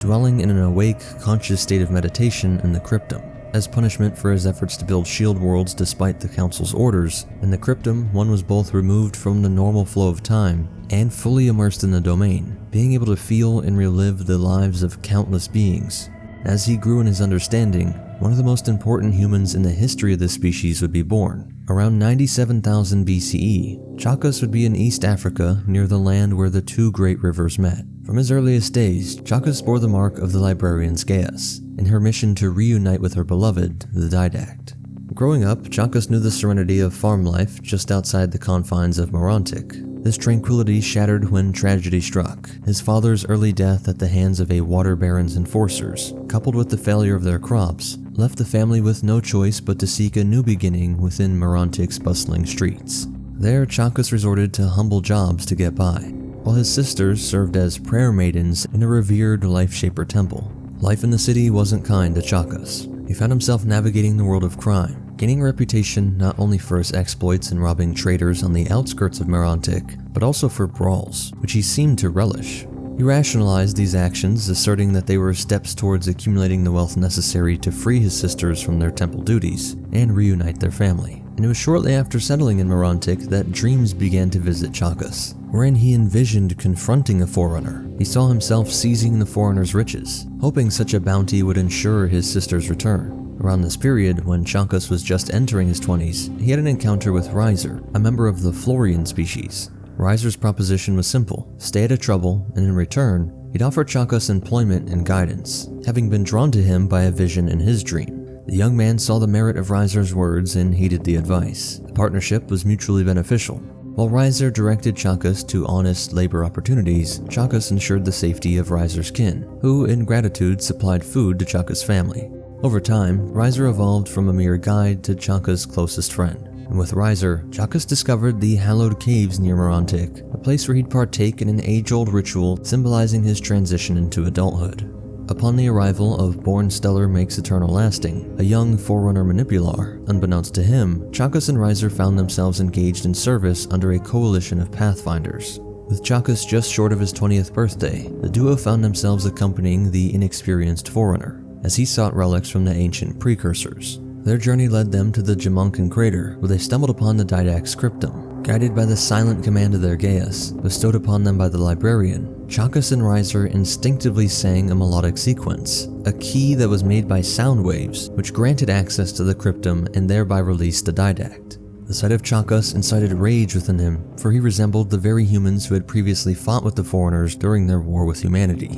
dwelling in an awake, conscious state of meditation in the cryptum. As punishment for his efforts to build shield worlds despite the Council's orders, in the cryptum, one was both removed from the normal flow of time and fully immersed in the domain, being able to feel and relive the lives of countless beings. As he grew in his understanding, one of the most important humans in the history of this species would be born. Around 97,000 BCE, Chakas would be in East Africa near the land where the two great rivers met. From his earliest days, Chakas bore the mark of the librarian's Gaius, in her mission to reunite with her beloved, the Didact. Growing up, Chakas knew the serenity of farm life just outside the confines of Morontic. This tranquility shattered when tragedy struck. His father's early death at the hands of a water baron's enforcers, coupled with the failure of their crops, left the family with no choice but to seek a new beginning within Morontic's bustling streets. There, Chakas resorted to humble jobs to get by, while his sisters served as prayer maidens in a revered life-shaper temple. Life in the city wasn't kind to Chakas. He found himself navigating the world of crime, gaining a reputation not only for his exploits in robbing traders on the outskirts of Morontic, but also for brawls, which he seemed to relish. He rationalized these actions, asserting that they were steps towards accumulating the wealth necessary to free his sisters from their temple duties and reunite their family. And it was shortly after settling in Morontic that dreams began to visit Chakas, wherein he envisioned confronting a forerunner. He saw himself seizing the foreigner's riches, hoping such a bounty would ensure his sister's return. Around this period, when Chakas was just entering his 20s, he had an encounter with Riser, a member of the Florian species. Riser's proposition was simple: stay out of trouble, and in return, he'd offer Chakas employment and guidance, having been drawn to him by a vision in his dream. The young man saw the merit of Riser's words and heeded the advice. The partnership was mutually beneficial. While Riser directed Chakas to honest labor opportunities, Chakas ensured the safety of Riser's kin, who in gratitude supplied food to Chakas' family. Over time, Riser evolved from a mere guide to Chakas' closest friend. And with Riser, Chakas discovered the hallowed caves near Morontic, a place where he'd partake in an age-old ritual symbolizing his transition into adulthood. Upon the arrival of Born Stellar Makes Eternal Lasting, a young Forerunner Manipular, unbeknownst to him, Chakas and Riser found themselves engaged in service under a coalition of Pathfinders. With Chakas just short of his 20th birthday, the duo found themselves accompanying the inexperienced Forerunner, as he sought relics from the ancient precursors. Their journey led them to the Jamunkan crater, where they stumbled upon the Didact's cryptum. Guided by the silent command of their Gaius, bestowed upon them by the librarian, Chakas and Riser instinctively sang a melodic sequence, a key that was made by sound waves, which granted access to the cryptum and thereby released the Didact. The sight of Chakas incited rage within him, for he resembled the very humans who had previously fought with the foreigners during their war with humanity.